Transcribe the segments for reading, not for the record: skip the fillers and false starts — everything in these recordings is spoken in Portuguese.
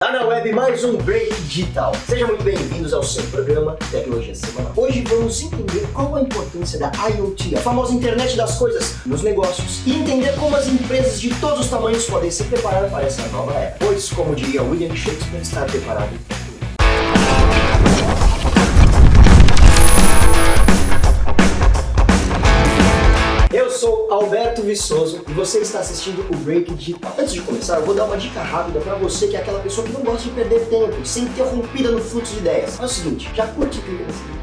Tá na web mais um Break Digital. Sejam muito bem-vindos ao seu programa Tecnologia Semanal. Hoje vamos entender qual a importância da IoT, a famosa internet das coisas, nos negócios, e entender como as empresas de todos os tamanhos podem se preparar para essa nova era. Pois, como diria William Shakespeare, estar preparado. Eu sou Alberto Viçoso e você está assistindo o Break Digital. Antes de começar, eu vou dar uma dica rápida para você que é aquela pessoa que não gosta de perder tempo e ser interrompida no fluxo de ideias. É o seguinte, já curte e clica nesse vídeo.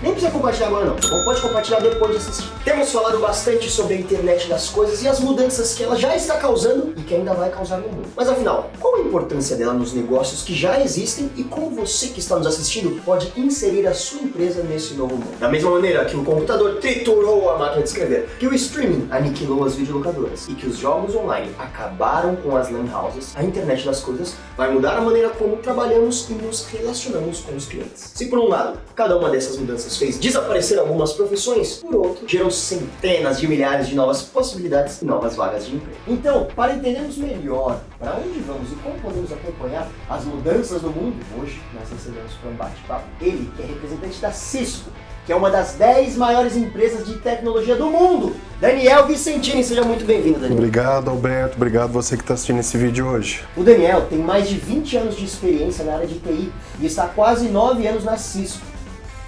Nem precisa compartilhar agora não, ou pode compartilhar depois de assistir. Temos falado bastante sobre a internet das coisas e as mudanças que ela já está causando e que ainda vai causar no mundo. Mas afinal, qual a importância dela nos negócios que já existem e como você que está nos assistindo pode inserir a sua empresa nesse novo mundo? Da mesma maneira que o computador triturou a máquina de escrever, que o streaming aniquilou as videolocadoras e que os jogos online acabaram com as lan houses, a internet das coisas vai mudar a maneira como trabalhamos e nos relacionamos com os clientes. Se por um lado, cada uma dessas mudanças fez desaparecer algumas profissões, por outro, gerou centenas de milhares de novas possibilidades e novas vagas de emprego. Então, para entendermos melhor para onde vamos e como podemos acompanhar as mudanças no mundo, hoje nós recebemos para um bate-papo ele, que é representante da Cisco, que é uma das 10 maiores empresas de tecnologia do mundo, Daniel Vicentini. Seja muito bem-vindo, Daniel. Obrigado, Alberto. Obrigado você que está assistindo esse vídeo hoje. O Daniel tem mais de 20 anos de experiência na área de TI e está há quase 9 anos na Cisco.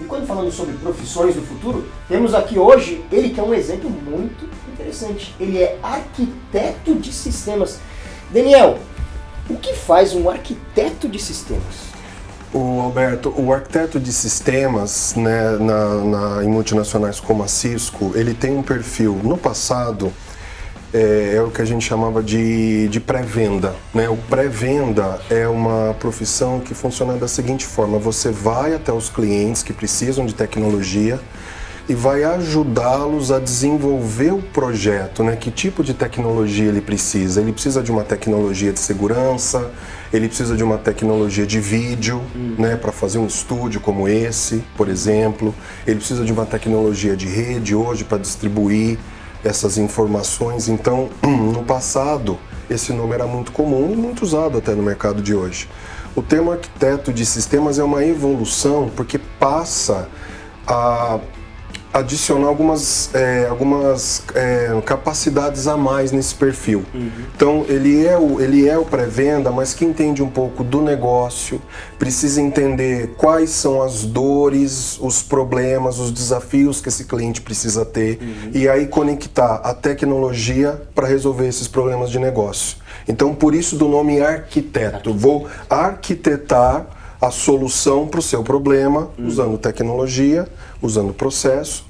E quando falamos sobre profissões do futuro, temos aqui hoje ele que é um exemplo muito interessante. Ele é arquiteto de sistemas. Daniel, o que faz um arquiteto de sistemas? Alberto, o arquiteto de sistemas, né, em multinacionais como a Cisco, ele tem um perfil, no passado, é o que a gente chamava de pré-venda, né? O pré-venda é uma profissão que funciona da seguinte forma: você vai até os clientes que precisam de tecnologia e vai ajudá-los a desenvolver o projeto, né? Que tipo de tecnologia ele precisa? Ele precisa de uma tecnologia de segurança, ele precisa de uma tecnologia de vídeo, né? Para fazer um estúdio como esse, por exemplo. Ele precisa de uma tecnologia de rede hoje para distribuir essas informações. Então, no passado, esse nome era muito comum e muito usado até no mercado de hoje. O termo arquiteto de sistemas é uma evolução porque passa a adicionar algumas capacidades a mais nesse perfil. Então, ele é o pré-venda, mas que entende um pouco do negócio, precisa entender quais são as dores, os problemas, os desafios que esse cliente precisa ter e aí conectar a tecnologia para resolver esses problemas de negócio. Então, por isso do nome arquiteto. Vou arquitetar a solução para o seu problema, usando tecnologia, usando processo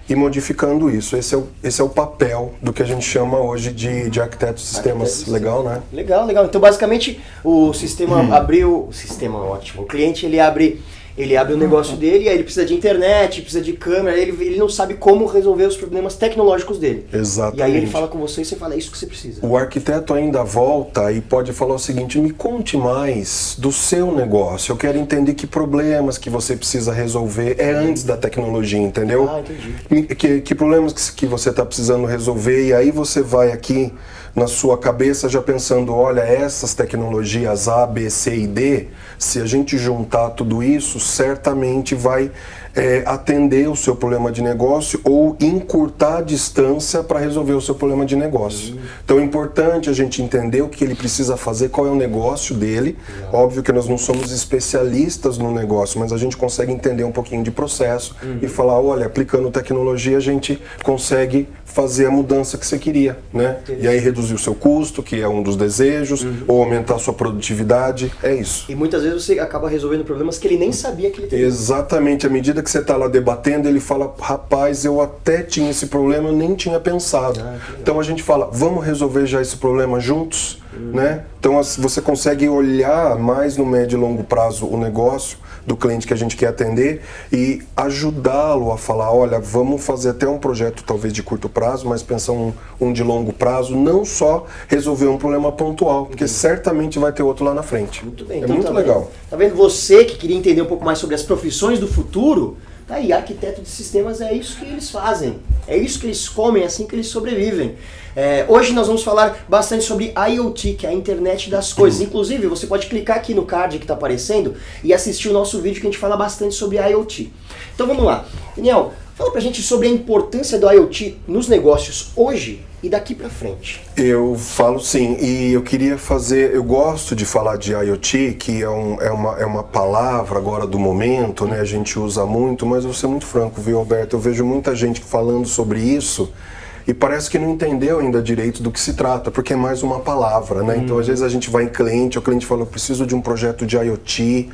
e modificando isso. Esse é o papel do que a gente chama hoje de arquiteto de sistemas. Legal, né? Legal. Então, basicamente, o sistema abriu... O sistema ótimo. O cliente, ele abre o negócio dele, aí ele precisa de internet, precisa de câmera, ele não sabe como resolver os problemas tecnológicos dele. Exatamente. E aí ele fala com você e você fala, é isso que você precisa. O arquiteto ainda volta e pode falar o seguinte: me conte mais do seu negócio, eu quero entender que problemas que você precisa resolver antes da tecnologia, entendeu? Ah, entendi. Que problemas que você está precisando resolver, e aí você vai aqui na sua cabeça já pensando, olha, essas tecnologias A, B, C e D, se a gente juntar tudo isso, certamente vai atender o seu problema de negócio ou encurtar a distância para resolver o seu problema de negócio. Então é importante a gente entender o que ele precisa fazer, qual é o negócio dele. Óbvio que nós não somos especialistas no negócio, mas a gente consegue entender um pouquinho de processo e falar, olha, aplicando tecnologia a gente consegue fazer a mudança que você queria, né? E aí reduzir o seu custo, que é um dos desejos, ou aumentar a sua produtividade, é isso. E muitas vezes você acaba resolvendo problemas que ele nem sabia que ele tinha. Exatamente, à medida que você está lá debatendo, ele fala, rapaz, eu até tinha esse problema, eu nem tinha pensado. Então a gente fala, vamos resolver já esse problema juntos, né? Então você consegue olhar mais no médio e longo prazo o negócio do cliente que a gente quer atender e ajudá-lo a falar, olha, vamos fazer até um projeto talvez de curto prazo, mas pensar um de longo prazo, não só resolver um problema pontual, porque certamente vai ter outro lá na frente. Muito bem. É então, muito legal. Tá vendo? Você que queria entender um pouco mais sobre as profissões do futuro, Tá aí, arquiteto de sistemas é isso que eles fazem, é isso que eles comem, é assim que eles sobrevivem. Hoje nós vamos falar bastante sobre IoT, que é a internet das coisas. Inclusive, você pode clicar aqui no card que está aparecendo e assistir o nosso vídeo que a gente fala bastante sobre IoT. Então vamos lá. Daniel, fala pra gente sobre a importância do IoT nos negócios hoje e daqui pra frente. Eu falo sim, e eu gosto de falar de IoT, que é uma palavra agora do momento, né? A gente usa muito, mas eu vou ser muito franco, viu, Alberto? Eu vejo muita gente falando sobre isso e parece que não entendeu ainda direito do que se trata, porque é mais uma palavra, né? Então às vezes a gente vai em cliente, o cliente fala, eu preciso de um projeto de IoT,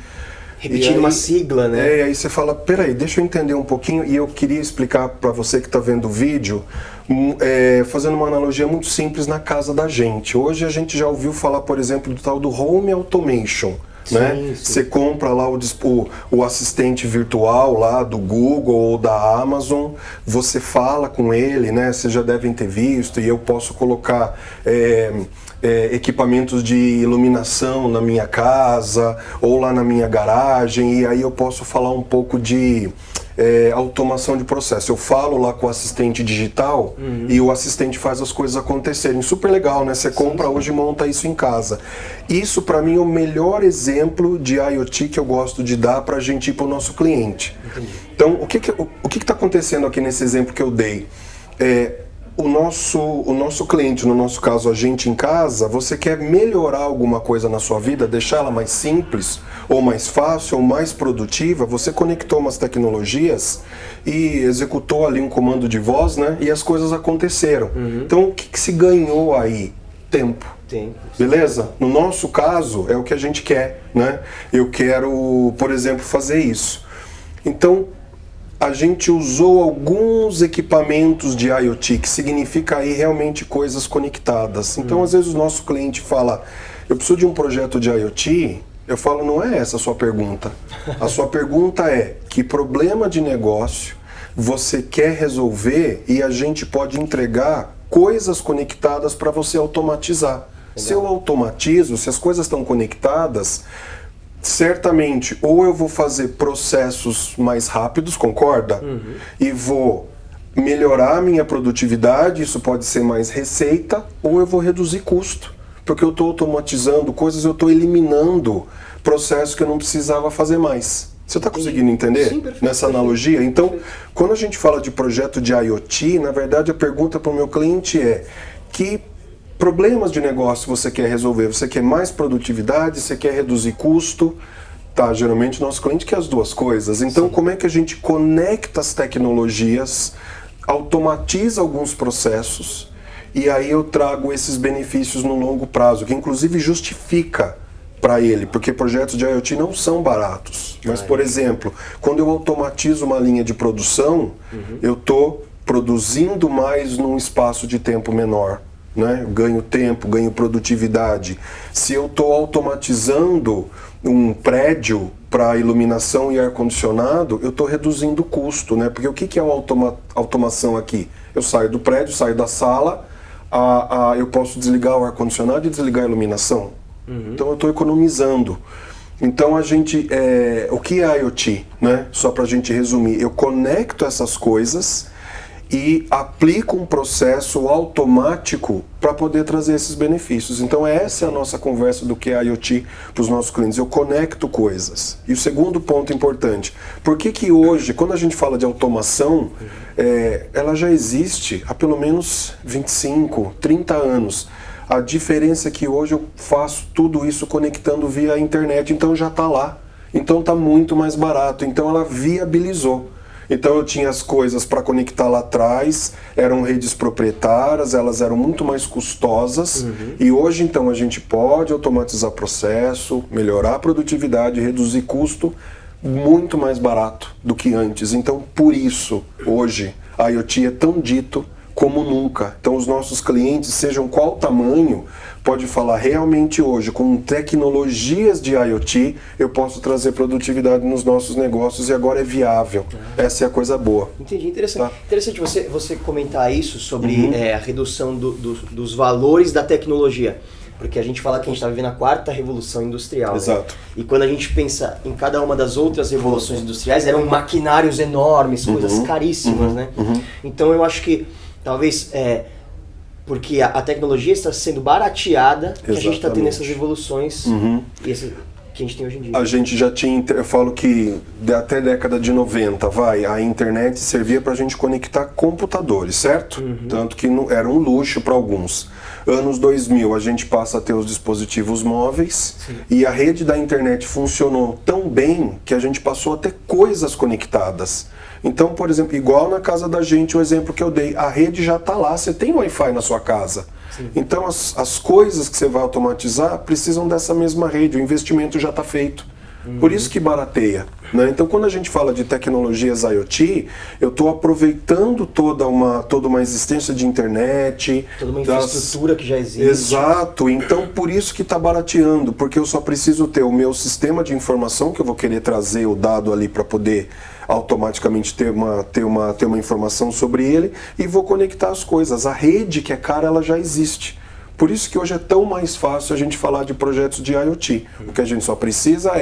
repetindo uma sigla, né? E aí você fala, peraí, deixa eu entender um pouquinho, e eu queria explicar para você que está vendo o vídeo, fazendo uma analogia muito simples na casa da gente. Hoje a gente já ouviu falar, por exemplo, do tal do Home Automation. Né? Sim. Você compra lá o assistente virtual lá do Google ou da Amazon, você fala com ele, né? Vocês já devem ter visto, e eu posso colocar equipamentos de iluminação na minha casa ou lá na minha garagem, e aí eu posso falar um pouco de automação de processo. Eu falo lá com o assistente digital e o assistente faz as coisas acontecerem. Super legal, né? Você compra hoje e monta isso em casa. Isso para mim é o melhor exemplo de IoT que eu gosto de dar para a gente ir para o nosso cliente. Entendi. Então, o que está acontecendo aqui nesse exemplo que eu dei? O nosso cliente, no nosso caso a gente em casa, você quer melhorar alguma coisa na sua vida, deixar ela mais simples, ou mais fácil, ou mais produtiva, você conectou umas tecnologias e executou ali um comando de voz, né? E as coisas aconteceram. Então o que se ganhou aí? Tempo. Beleza? No nosso caso é o que a gente quer, né? Eu quero, por exemplo, fazer isso. Então a gente usou alguns equipamentos de IoT, que significa aí realmente coisas conectadas. Então, às vezes o nosso cliente fala, eu preciso de um projeto de IoT, eu falo, não é essa a sua pergunta. A sua pergunta é, que problema de negócio você quer resolver e a gente pode entregar coisas conectadas para você automatizar. Legal. Se eu automatizo, se as coisas estão conectadas, certamente, ou eu vou fazer processos mais rápidos, concorda? E vou melhorar a minha produtividade, isso pode ser mais receita, ou eu vou reduzir custo. Porque eu estou automatizando coisas, eu estou eliminando processos que eu não precisava fazer mais. Você está conseguindo entender? Sim, perfeito, nessa analogia? Então, quando a gente fala de projeto de IoT, na verdade a pergunta para o meu cliente é que problemas de negócio você quer resolver? Você quer mais produtividade? Você quer reduzir custo? Tá, geralmente o nosso cliente quer as duas coisas. Então, como é que a gente conecta as tecnologias, automatiza alguns processos e aí eu trago esses benefícios no longo prazo, que inclusive justifica para ele, porque projetos de IoT não são baratos. Mas, por exemplo, quando eu automatizo uma linha de produção, eu estou produzindo mais num espaço de tempo menor. Né? Ganho tempo, ganho produtividade. Se eu estou automatizando um prédio para iluminação e ar-condicionado, eu estou reduzindo o custo, né? Porque o que é a automação aqui? Eu saio do prédio, saio da sala, eu posso desligar o ar-condicionado e desligar a iluminação. Então eu estou economizando. Então o que é IoT? Né? Só para a gente resumir, eu conecto essas coisas e aplica um processo automático para poder trazer esses benefícios. Então essa é a nossa conversa do que é IoT para os nossos clientes. Eu conecto coisas. E o segundo ponto importante, por que hoje, quando a gente fala de automação, ela já existe há pelo menos 25, 30 anos. A diferença é que hoje eu faço tudo isso conectando via internet, então já está lá. Então está muito mais barato. Então ela viabilizou. Então eu tinha as coisas para conectar lá atrás, eram redes proprietárias, elas eram muito mais custosas, e hoje então a gente pode automatizar processo, melhorar a produtividade, reduzir custo, muito mais barato do que antes. Então por isso hoje a IoT é tão dito como nunca. Então os nossos clientes, sejam qual tamanho, pode falar realmente hoje, com tecnologias de IoT, eu posso trazer produtividade nos nossos negócios e agora é viável. Essa é a coisa boa. Entendi, interessante. Tá? Interessante você comentar isso sobre a redução dos valores da tecnologia. Porque a gente fala que a gente está vivendo a quarta revolução industrial. Exato. Né? E quando a gente pensa em cada uma das outras revoluções industriais, eram maquinários enormes, coisas caríssimas, né? Então eu acho que talvez porque a tecnologia está sendo barateada, que a gente está tendo essas revoluções que a gente tem hoje em dia. A gente já tinha, eu falo que até a década de 90, a internet servia para a gente conectar computadores, certo? Tanto que não, era um luxo para alguns. Anos 2000, a gente passa a ter os dispositivos móveis. Sim. E a rede da internet funcionou tão bem que a gente passou a ter coisas conectadas. Então, por exemplo, igual na casa da gente, o exemplo que eu dei, a rede já está lá, você tem Wi-Fi na sua casa. Sim. Então, as coisas que você vai automatizar precisam dessa mesma rede, o investimento já está feito. Por isso que barateia. Né? Então, quando a gente fala de tecnologias IoT, eu estou aproveitando toda uma existência de internet. Toda uma infraestrutura que já existe. Exato. Então, por isso que está barateando, porque eu só preciso ter o meu sistema de informação, que eu vou querer trazer o dado ali para poder automaticamente ter uma informação sobre ele, e vou conectar as coisas. A rede, que é cara, ela já existe. Por isso que hoje é tão mais fácil a gente falar de projetos de IoT. O que a gente só precisa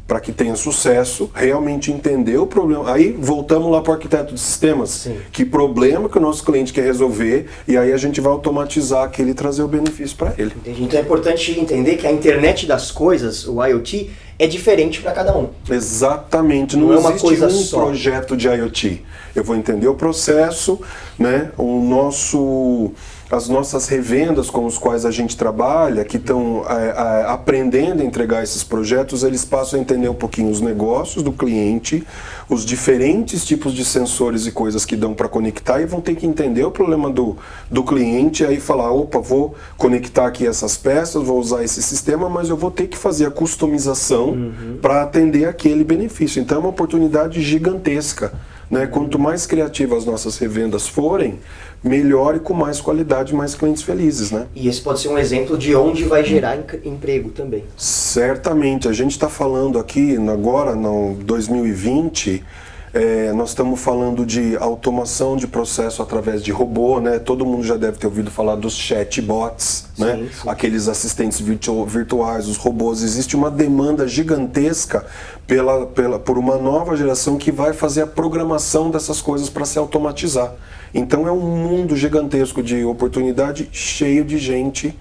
para que tenha sucesso, realmente entender o problema. Aí voltamos lá para o arquiteto de sistemas. Sim. Que problema que o nosso cliente quer resolver, e aí a gente vai automatizar aquele e trazer o benefício para ele. Entendi. Então é importante entender que a internet das coisas, o IoT, é diferente para cada um. Exatamente. Não existe uma coisa projeto de IoT. Eu vou entender o processo, né? As nossas revendas com os quais a gente trabalha, que estão aprendendo a entregar esses projetos, eles passam a entender um pouquinho os negócios do cliente, os diferentes tipos de sensores e coisas que dão para conectar, e vão ter que entender o problema do cliente, e aí falar, opa, vou conectar aqui essas peças, vou usar esse sistema, mas eu vou ter que fazer a customização para atender aquele benefício. Então é uma oportunidade gigantesca. Né? Quanto mais criativas as nossas revendas forem, melhor e com mais qualidade, mais clientes felizes, né? E esse pode ser um exemplo de onde vai gerar emprego também. Certamente. A gente está falando aqui, agora, no 2020, nós estamos falando de automação de processo através de robô, né? Todo mundo já deve ter ouvido falar dos chatbots, né? Sim. Aqueles assistentes virtuais, os robôs. Existe uma demanda gigantesca por uma nova geração que vai fazer a programação dessas coisas para se automatizar. Então é um mundo gigantesco de oportunidade, cheio de gente,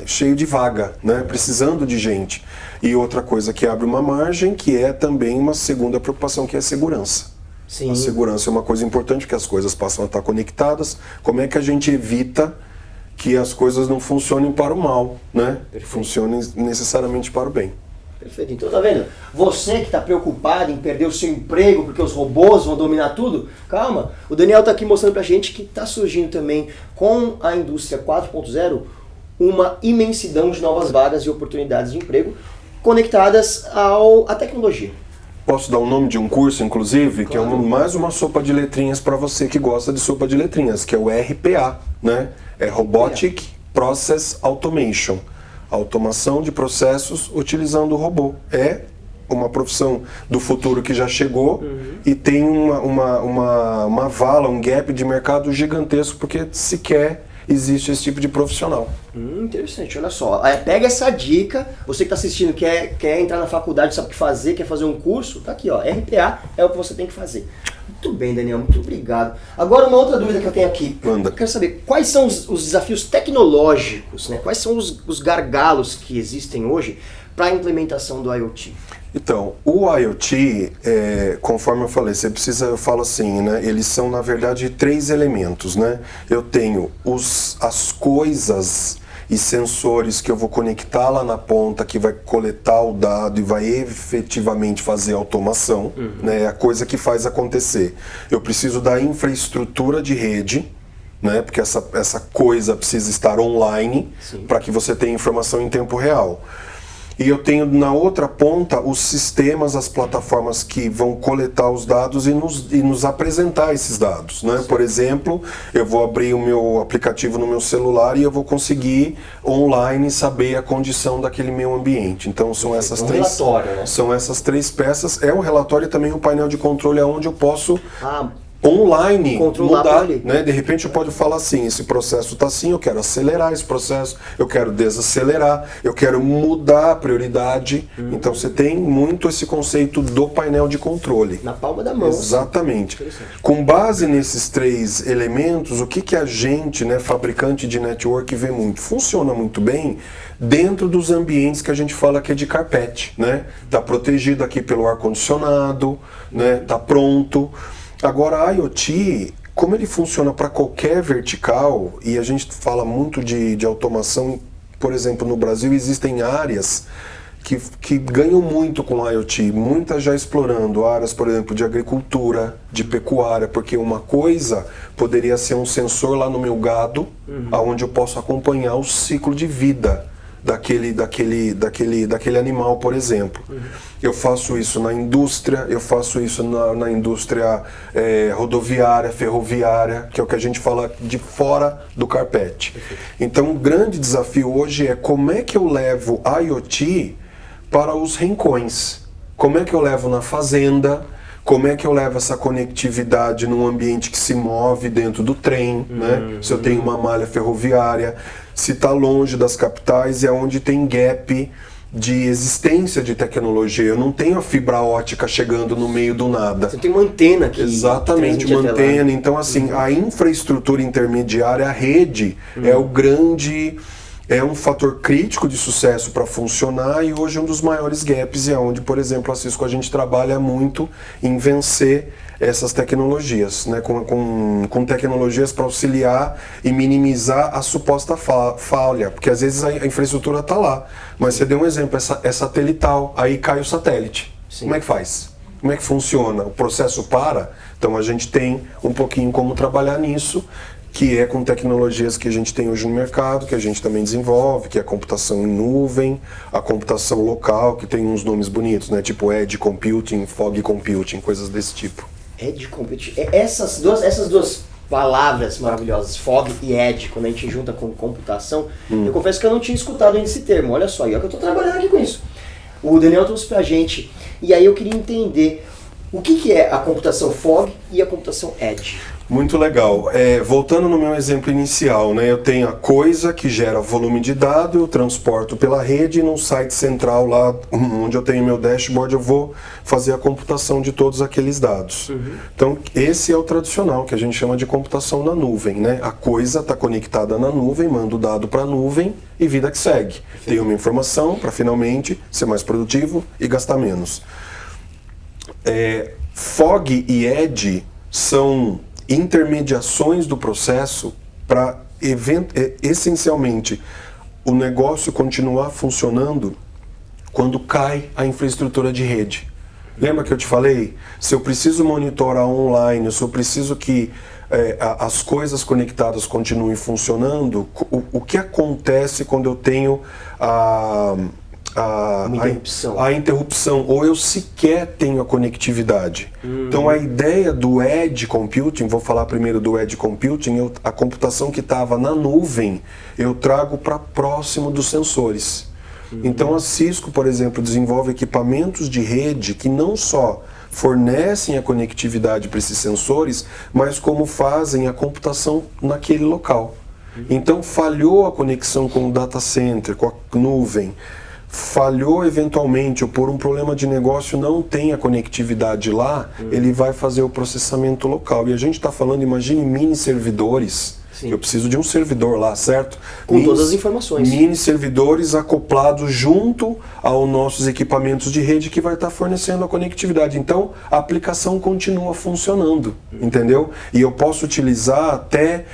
cheio de vaga, né? Precisando de gente. E outra coisa que abre uma margem, que é também uma segunda preocupação, que é a segurança. Sim. A segurança é uma coisa importante, porque as coisas passam a estar conectadas. Como é que a gente evita que as coisas não funcionem para o mal, né? Funcionem necessariamente para o bem. Perfeito. Então, tá vendo? Você que está preocupado em perder o seu emprego porque os robôs vão dominar tudo, calma. O Daniel está aqui mostrando pra gente que está surgindo também com a indústria 4.0 uma imensidão de novas vagas e oportunidades de emprego conectadas à tecnologia. Posso dar o nome de um curso, inclusive, claro. Que é mais uma sopa de letrinhas para você que gosta de sopa de letrinhas, que é o RPA, né? É Robotic Process Automation. Automação de processos utilizando o robô. É uma profissão do futuro que já chegou e tem uma vala, um gap de mercado gigantesco, porque sequer existe esse tipo de profissional. Interessante, olha só. Pega essa dica, você que está assistindo, quer entrar na faculdade, sabe o que fazer, quer fazer um curso, tá aqui, ó. RPA é o que você tem que fazer. Muito bem, Daniel, muito obrigado. Agora, uma outra dúvida que eu tenho aqui. Manda. Eu quero saber quais são os desafios tecnológicos, né? Quais são os gargalos que existem hoje para a implementação do IoT? Então, o IoT, conforme eu falei, eu falo assim, né? Eles são, na verdade, 3 elementos, né? Eu tenho as coisas e sensores que eu vou conectar lá na ponta, que vai coletar o dado e vai efetivamente fazer a automação, né? É a coisa que faz acontecer. Eu preciso da infraestrutura de rede, né? Porque essa coisa precisa estar online para que você tenha informação em tempo real. E eu tenho na outra ponta os sistemas, as plataformas que vão coletar os dados e nos apresentar esses dados, né? Por exemplo, eu vou abrir o meu aplicativo no meu celular e eu vou conseguir online saber a condição daquele meu ambiente. Então são essas três. Relatório, né? São essas 3 peças. É um relatório e também um painel de controle onde eu posso online Controlar mudar, né? De repente eu posso falar assim, esse processo está assim, eu quero acelerar esse processo, eu quero desacelerar, eu quero mudar a prioridade. Então você tem muito esse conceito do painel de controle. Na palma da mão. Exatamente. Com base nesses 3 elementos, o que a gente, né, fabricante de network, vê muito? Funciona muito bem dentro dos ambientes que a gente fala que é de carpete, né? Tá protegido aqui pelo ar-condicionado, né? Tá pronto. Agora, a IoT, como ele funciona para qualquer vertical, e a gente fala muito de automação, por exemplo, no Brasil existem áreas que ganham muito com a IoT, muitas já explorando áreas, por exemplo, de agricultura, de pecuária, porque uma coisa poderia ser um sensor lá no meu gado, onde eu posso acompanhar o ciclo de vida daquele animal, por exemplo. Eu faço isso na indústria, eu faço isso na indústria rodoviária, ferroviária, que é o que a gente fala de fora do carpete. Então o grande desafio hoje é como é que eu levo a IoT para os rincões. Como é que eu levo na fazenda? Como é que eu levo essa conectividade num ambiente que se move dentro do trem, né? Se eu tenho uma malha ferroviária, se está longe das capitais, é onde tem gap de existência de tecnologia. Eu não tenho a fibra ótica chegando no meio do nada. Você tem uma antena aqui. Exatamente, uma antena. Então, assim, a infraestrutura intermediária, a rede, é o grande... É um fator crítico de sucesso para funcionar e hoje um dos maiores gaps é onde, por exemplo, a Cisco a gente trabalha muito em vencer essas tecnologias, né? com tecnologias para auxiliar e minimizar a suposta falha, porque às vezes a infraestrutura está lá, mas você deu um exemplo, é satelital, aí cai o satélite. Sim. Como é que faz? Como é que funciona? O processo para? Então a gente tem um pouquinho como trabalhar nisso, que é com tecnologias que a gente tem hoje no mercado, que a gente também desenvolve, que é a computação em nuvem, a computação local, que tem uns nomes bonitos, né? Tipo Edge Computing, Fog Computing, coisas desse tipo. Edge Computing. Essas duas palavras maravilhosas, Fog e Edge, quando a gente junta com computação, eu confesso que eu não tinha escutado ainda esse termo. Olha só, e é que eu estou trabalhando aqui com isso. O Daniel trouxe pra gente, e aí eu queria entender o que é a computação Fog e a computação Edge. Muito legal. Voltando no meu exemplo inicial, né, eu tenho a coisa que gera volume de dado, eu transporto pela rede e num site central lá, onde eu tenho meu dashboard, eu vou fazer a computação de todos aqueles dados. Então, esse é o tradicional, que a gente chama de computação na nuvem, né? A coisa está conectada na nuvem, manda o dado para a nuvem e vida que segue. Tem uma informação para finalmente ser mais produtivo e gastar menos. Fog e Edge são intermediações do processo para essencialmente o negócio continuar funcionando quando cai a infraestrutura de rede. Lembra que eu te falei? Se eu preciso monitorar online, se eu preciso que as coisas conectadas continuem funcionando, o que acontece quando eu tenho a interrupção, ou eu sequer tenho a conectividade. Então a ideia do Edge Computing, vou falar primeiro do Edge Computing, a computação que estava na nuvem, eu trago para próximo dos sensores. Então a Cisco, por exemplo, desenvolve equipamentos de rede que não só fornecem a conectividade para esses sensores, mas como fazem a computação naquele local. Então falhou a conexão com o data center, com a nuvem, falhou eventualmente ou por um problema de negócio não tem a conectividade lá, ele vai fazer o processamento local. E a gente está falando, imagine mini servidores. Sim. Eu preciso de um servidor lá, certo? Com todas as informações. Mini servidores acoplados junto aos nossos equipamentos de rede que vai estar fornecendo a conectividade. Então, a aplicação continua funcionando, entendeu? E eu posso utilizar até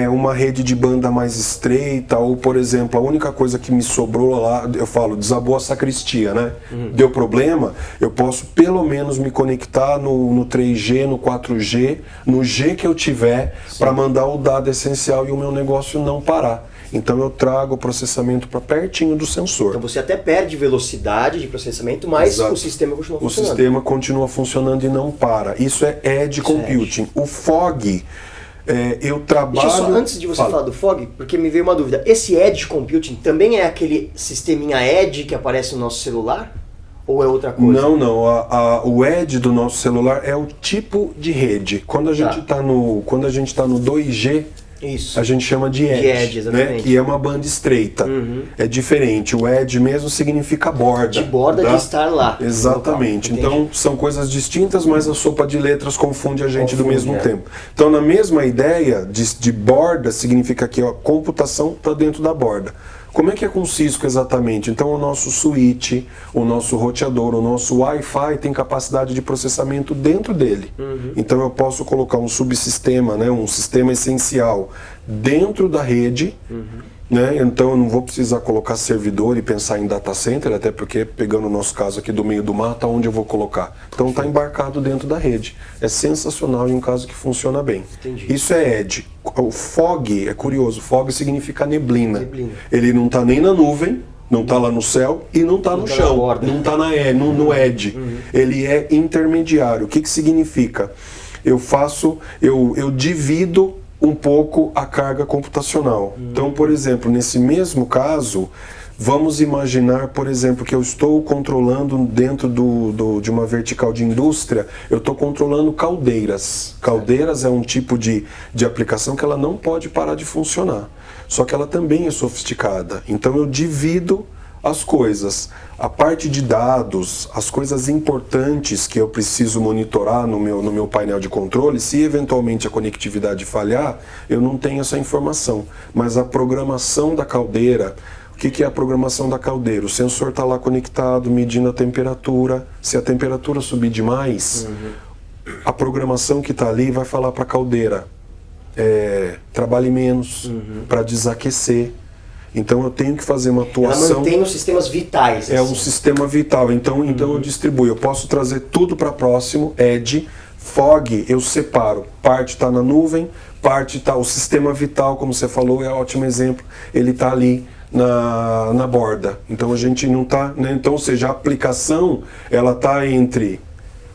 uma rede de banda mais estreita, ou, por exemplo, a única coisa que me sobrou lá, eu falo, desabou a sacristia, né? Deu problema, eu posso pelo menos me conectar no 3G, no 4G, no G que eu tiver, para mandar o dado essencial e o meu negócio não parar. Então eu trago o processamento para pertinho do sensor. Então você até perde velocidade de processamento, mas o sistema continua funcionando. O sistema continua funcionando e não para. Isso é Edge Computing. O Fog... eu trabalho... Deixa eu só, antes de você falar do Fog, porque me veio uma dúvida. Esse Edge Computing também é aquele sisteminha Edge que aparece no nosso celular? Ou é outra coisa? Não. O edge do nosso celular é o tipo de rede. Quando a gente está no 2G, isso. A gente chama de edge, né? Que é uma banda estreita. É diferente. O edge mesmo significa borda. De borda, tá? De estar lá. Exatamente. Então são coisas distintas, mas a sopa de letras confunde a gente do mesmo tempo. Então na mesma ideia de borda significa que a computação está dentro da borda. Como é que é com o Cisco exatamente? Então o nosso switch, o nosso roteador, o nosso Wi-Fi tem capacidade de processamento dentro dele. Então eu posso colocar um subsistema, né, um sistema essencial dentro da rede, né? Então eu não vou precisar colocar servidor e pensar em data center, até porque, pegando o nosso caso aqui do meio do mato, onde eu vou colocar? Então está embarcado dentro da rede. É sensacional e um caso que funciona bem. Entendi. Isso é edge. O fog é curioso. Fog significa neblina. Ele não está nem na nuvem, não está lá no céu e não está no chão. Não está no edge. Ele é intermediário. O que significa? Eu divido um pouco a carga computacional. Então, por exemplo, nesse mesmo caso, vamos imaginar, por exemplo, que eu estou controlando dentro de uma vertical de indústria, eu estou controlando caldeiras. Caldeiras é um tipo de aplicação que ela não pode parar de funcionar. Só que ela também é sofisticada. Então eu divido as coisas. A parte de dados, as coisas importantes que eu preciso monitorar no meu painel de controle, se eventualmente a conectividade falhar, eu não tenho essa informação. Mas a programação da caldeira, o que é a programação da caldeira? O sensor está lá conectado, medindo a temperatura. Se a temperatura subir demais, a programação que está ali vai falar para a caldeira, trabalhe menos, para desaquecer. Então eu tenho que fazer uma atuação... Ela mantém os sistemas vitais. É um sistema vital. Então eu distribuo. Eu posso trazer tudo para próximo, edge. Fog, eu separo. Parte está na nuvem, parte está... O sistema vital, como você falou, é um ótimo exemplo. Ele está ali na borda. Então a gente não está... Né? Então, ou seja, a aplicação, ela está entre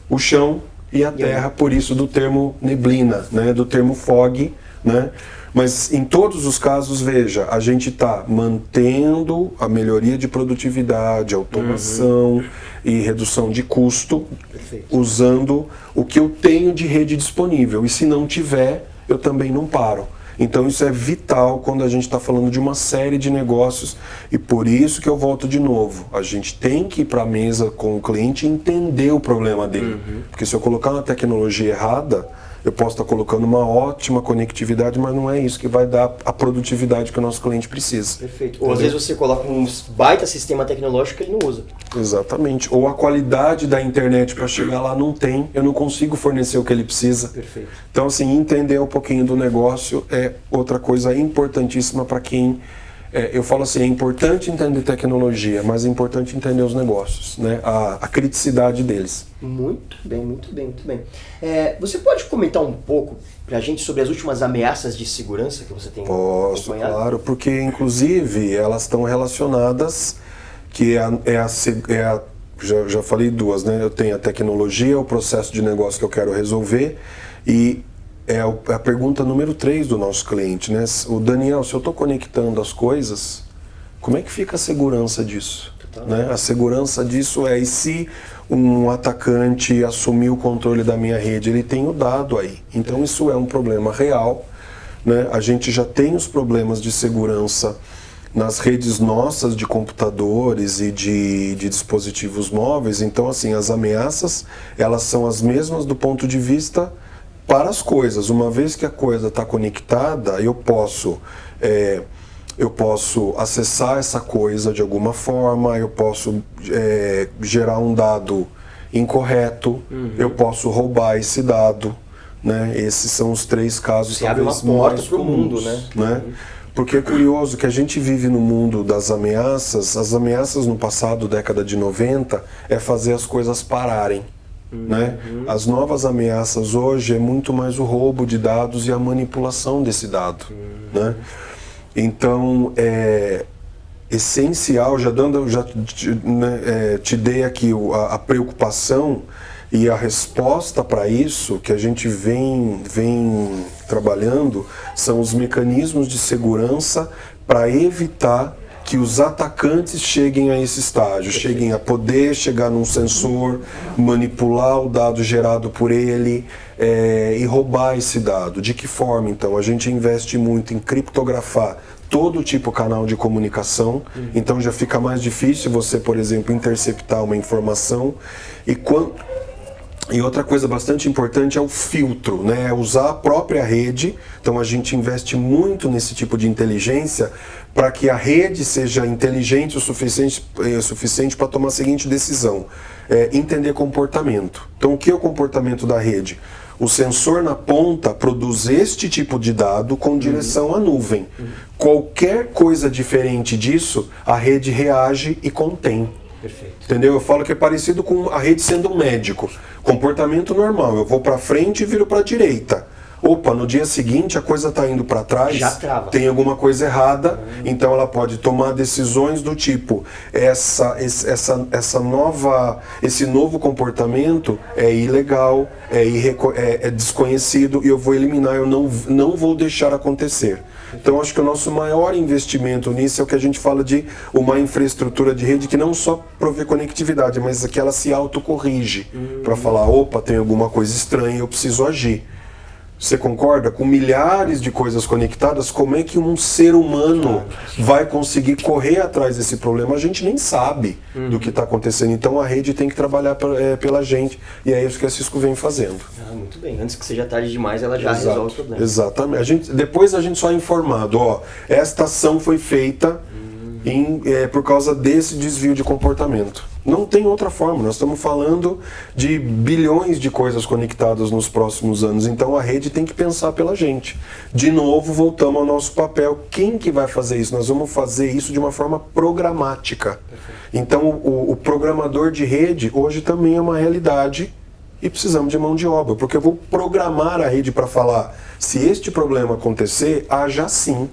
o chão e a terra, por isso do termo neblina, né? Do termo fog, né? Mas em todos os casos, veja, a gente está mantendo a melhoria de produtividade, automação e redução de custo, usando o que eu tenho de rede disponível. E se não tiver, eu também não paro. Então isso é vital quando a gente está falando de uma série de negócios, e por isso que eu volto de novo. A gente tem que ir para a mesa com o cliente e entender o problema dele. Porque se eu colocar uma tecnologia errada, eu posso estar colocando uma ótima conectividade, mas não é isso que vai dar a produtividade que o nosso cliente precisa. Perfeito. Ou às vezes você coloca um baita sistema tecnológico que ele não usa. Exatamente. Ou a qualidade da internet para chegar lá não tem, eu não consigo fornecer o que ele precisa. Perfeito. Então, assim, entender um pouquinho do negócio é outra coisa importantíssima para quem... eu falo assim, é importante entender tecnologia, mas é importante entender os negócios, né? A criticidade deles. Muito bem, muito bem, muito bem. Você pode comentar um pouco para a gente sobre as últimas ameaças de segurança que você tem acompanhado? Posso, claro, porque inclusive elas estão relacionadas, que já falei duas, né? Eu tenho a tecnologia, o processo de negócio que eu quero resolver, e é a pergunta número 3 do nosso cliente, né? O Daniel, se eu estou conectando as coisas, como é que fica a segurança disso? Né? A segurança disso e se um atacante assumir o controle da minha rede, ele tem o dado aí. Então isso é um problema real, né? A gente já tem os problemas de segurança nas redes nossas de computadores e de dispositivos móveis. Então, assim, as ameaças, elas são as mesmas do ponto de vista para as coisas. Uma vez que a coisa está conectada, eu posso acessar essa coisa de alguma forma, eu posso gerar um dado incorreto, eu posso roubar esse dado, né? Esses são os 3 casos que abre uma porta para o mundo, né? Porque é curioso que a gente vive no mundo das ameaças. As ameaças no passado, década de 90, é fazer as coisas pararem. Né? As novas ameaças hoje é muito mais o roubo de dados e a manipulação desse dado. Né? Então é essencial, te dei aqui a preocupação e a resposta para isso que a gente vem trabalhando são os mecanismos de segurança para evitar que os atacantes cheguem a esse estágio, cheguem a poder chegar num sensor, manipular o dado gerado por ele e roubar esse dado. De que forma, então? A gente investe muito em criptografar todo tipo de canal de comunicação, então já fica mais difícil você, por exemplo, interceptar uma informação. E outra coisa bastante importante é o filtro, né? É usar a própria rede. Então a gente investe muito nesse tipo de inteligência para que a rede seja inteligente o suficiente para tomar a seguinte decisão: entender comportamento. Então o que é o comportamento da rede? O sensor na ponta produz este tipo de dado com direção à nuvem. Qualquer coisa diferente disso, a rede reage e contém. Perfeito. Entendeu? Eu falo que é parecido com a rede sendo um médico. Comportamento normal, eu vou para frente e viro para direita. Opa, no dia seguinte a coisa está indo para trás, já trava. Tem alguma coisa errada, então ela pode tomar decisões do tipo, esse novo comportamento é ilegal, é desconhecido e eu vou eliminar, eu não vou deixar acontecer. Então acho que o nosso maior investimento nisso é o que a gente fala de uma infraestrutura de rede que não só provê conectividade, mas que ela se autocorrige para falar, opa, tem alguma coisa estranha, eu preciso agir. Você concorda? Com milhares de coisas conectadas, como é que um ser humano vai conseguir correr atrás desse problema? A gente nem sabe do que está acontecendo. Então a rede tem que trabalhar pela gente. E é isso que a Cisco vem fazendo. Muito bem. Antes que seja tarde demais, ela já resolve o problema. Exatamente. Depois a gente só é informado. Esta ação foi feita por causa desse desvio de comportamento. Não tem outra forma, nós estamos falando de bilhões de coisas conectadas nos próximos anos, então a rede tem que pensar pela gente. De novo, voltamos ao nosso papel. Quem que vai fazer isso? Nós vamos fazer isso de uma forma programática. Então o programador de rede hoje também é uma realidade e precisamos de mão de obra, porque eu vou programar a rede para falar, se este problema acontecer, haja assim.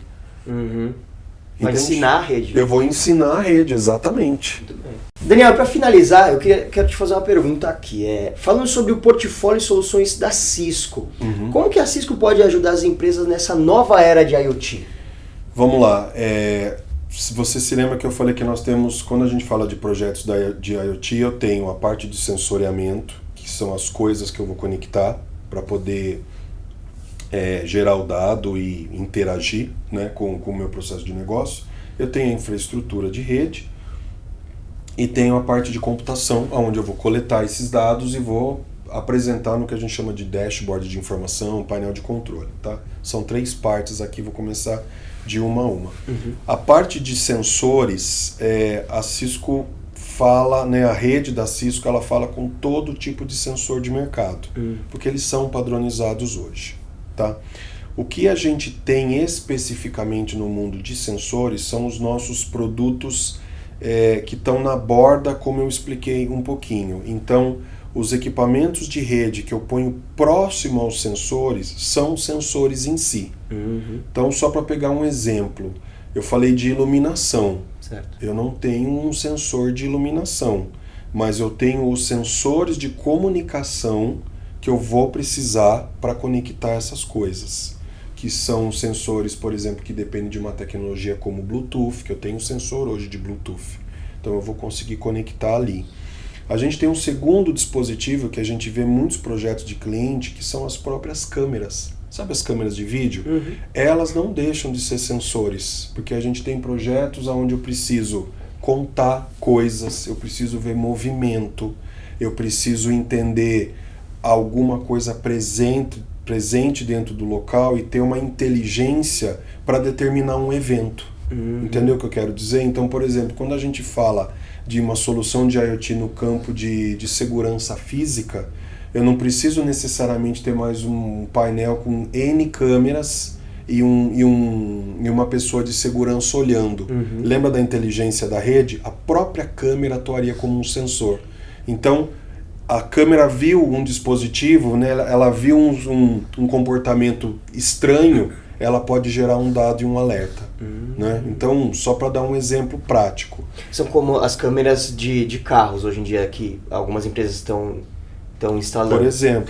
Vai ensinar a rede. Eu vou ensinar a rede, exatamente. Muito bem. Daniel, para finalizar, eu quero te fazer uma pergunta aqui. Falando sobre o portfólio e soluções da Cisco, como que a Cisco pode ajudar as empresas nessa nova era de IoT? Vamos lá. Se você se lembra que eu falei que nós temos, quando a gente fala de projetos de IoT, eu tenho a parte de sensoriamento, que são as coisas que eu vou conectar para poder gerar o dado e interagir, né, com o meu processo de negócio. Eu tenho a infraestrutura de rede e tenho a parte de computação, onde eu vou coletar esses dados e vou apresentar no que a gente chama de dashboard de informação, painel de controle. Tá? São 3 partes aqui, vou começar de uma a uma. A parte de sensores, a Cisco fala, né, a rede da Cisco, ela fala com todo tipo de sensor de mercado, porque eles são padronizados hoje. Tá? O que a gente tem especificamente no mundo de sensores são os nossos produtos que estão na borda, como eu expliquei um pouquinho. Então, os equipamentos de rede que eu ponho próximo aos sensores são sensores em si. Então, só para pegar um exemplo, eu falei de iluminação. Certo. Eu não tenho um sensor de iluminação, mas eu tenho os sensores de comunicação que eu vou precisar para conectar essas coisas, que são sensores, por exemplo, que dependem de uma tecnologia como Bluetooth, que eu tenho um sensor hoje de Bluetooth, então eu vou conseguir conectar ali. A gente tem um segundo dispositivo que a gente vê muitos projetos de cliente, que são as próprias câmeras. Sabe as câmeras de vídeo? Elas não deixam de ser sensores, porque a gente tem projetos onde eu preciso contar coisas, eu preciso ver movimento, eu preciso entender alguma coisa presente dentro do local e ter uma inteligência para determinar um evento. Entendeu o que eu quero dizer? Então, por exemplo, quando a gente fala de uma solução de IoT no campo de segurança física, eu não preciso necessariamente ter mais um painel com N câmeras e uma pessoa de segurança olhando. Lembra da inteligência da rede? A própria câmera atuaria como um sensor. Então, a câmera viu um dispositivo, né, ela viu um comportamento estranho, ela pode gerar um dado e um alerta. Né? Então, só para dar um exemplo prático. São como as câmeras de carros hoje em dia, que algumas empresas estão estão instalando.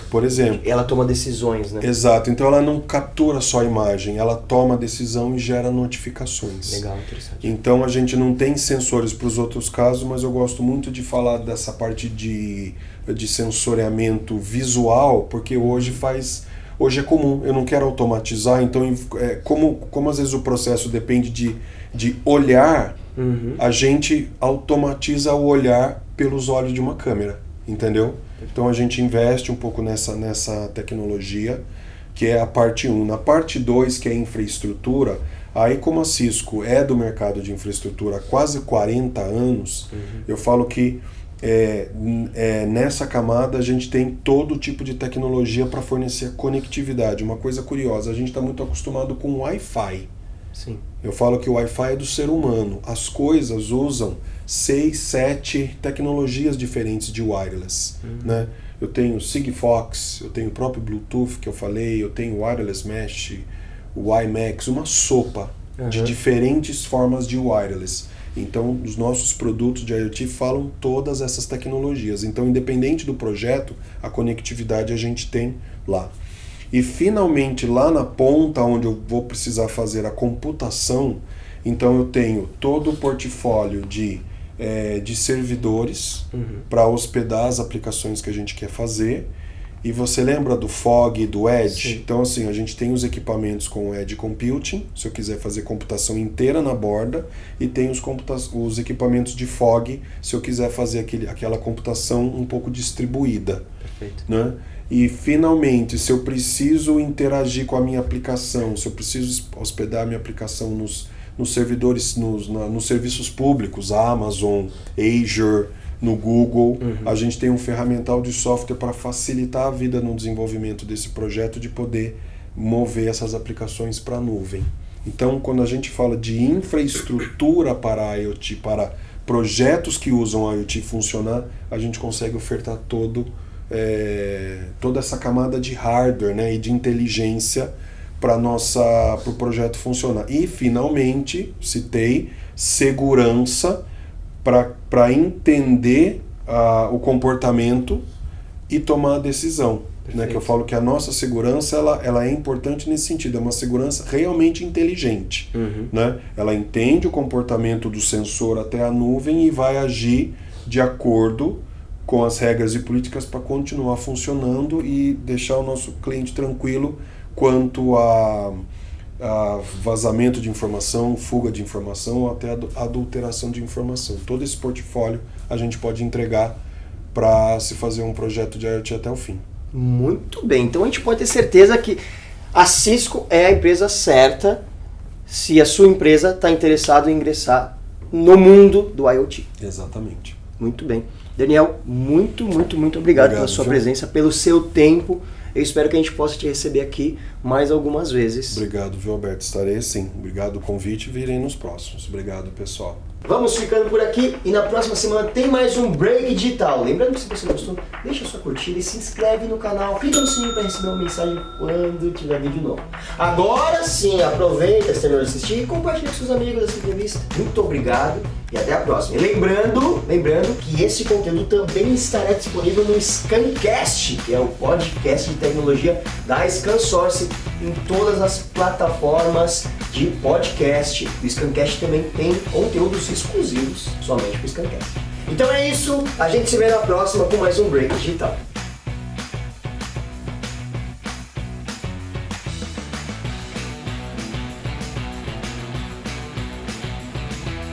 Por exemplo. Ela toma decisões, né? Exato. Então ela não captura só a imagem, ela toma a decisão e gera notificações. Legal, interessante. Então a gente não tem sensores para os outros casos, mas eu gosto muito de falar dessa parte de sensoriamento visual, porque hoje é comum, eu não quero automatizar, então como às vezes o processo depende de olhar, a gente automatiza o olhar pelos olhos de uma câmera, entendeu? Então a gente investe um pouco nessa tecnologia, que é a parte 1. Na parte 2, que é infraestrutura, aí como a Cisco é do mercado de infraestrutura há quase 40 anos, eu falo que nessa camada a gente tem todo tipo de tecnologia para fornecer conectividade. Uma coisa curiosa, a gente está muito acostumado com o Wi-Fi. Sim. Eu falo que o Wi-Fi é do ser humano. As coisas usam 6, 7 tecnologias diferentes de wireless. Né? Eu tenho Sigfox, eu tenho o próprio Bluetooth que eu falei, eu tenho Wireless Mesh, o WiMAX, uma sopa de diferentes formas de wireless. Então, os nossos produtos de IoT falam todas essas tecnologias. Então, independente do projeto, a conectividade a gente tem lá. E, finalmente, lá na ponta, onde eu vou precisar fazer a computação, então eu tenho todo o portfólio de servidores para hospedar as aplicações que a gente quer fazer. E você lembra do Fog e do Edge? Sim. Então, assim, a gente tem os equipamentos com Edge Computing, se eu quiser fazer computação inteira na borda, e tem os equipamentos de Fog, se eu quiser fazer aquela computação um pouco distribuída. Perfeito. Né? E, finalmente, se eu preciso interagir com a minha aplicação, se eu preciso hospedar a minha aplicação nos servidores, nos serviços públicos, Amazon, Azure, no Google, a gente tem um ferramental de software para facilitar a vida no desenvolvimento desse projeto, de poder mover essas aplicações para a nuvem. Então, quando a gente fala de infraestrutura para a IoT, para projetos que usam a IoT funcionar, a gente consegue ofertar toda essa camada de hardware, né, e de inteligência para o projeto funcionar. E, finalmente, citei segurança, para entender o comportamento e tomar a decisão. Né? Que eu falo que a nossa segurança ela é importante nesse sentido, é uma segurança realmente inteligente. Né? Ela entende o comportamento do sensor até a nuvem e vai agir de acordo com as regras e políticas para continuar funcionando e deixar o nosso cliente tranquilo quanto a vazamento de informação, fuga de informação ou até adulteração de informação. Todo esse portfólio a gente pode entregar para se fazer um projeto de IoT até o fim. Muito bem, então a gente pode ter certeza que a Cisco é a empresa certa se a sua empresa está interessada em ingressar no mundo do IoT. Exatamente. Muito bem. Daniel, muito obrigado pela sua presença, pelo seu tempo. Eu espero que a gente possa te receber aqui mais algumas vezes. Obrigado, viu, Alberto? Estarei sim. Obrigado pelo convite e virei nos próximos. Obrigado, pessoal. Vamos ficando por aqui e na próxima semana tem mais um Break Digital. Lembrando que se você gostou, deixa a sua curtida e se inscreve no canal. Clica no sininho para receber uma mensagem quando tiver vídeo novo. Agora sim, aproveita, se terminou de assistir e compartilha com seus amigos essa entrevista. Muito obrigado e até a próxima. E lembrando que esse conteúdo também estará disponível no Scancast, que é o podcast de tecnologia da ScanSource, em todas as plataformas de podcast. O Scancast também tem conteúdos exclusivos somente para o Scancast. Então é isso, a gente se vê na próxima com mais um Break Digital.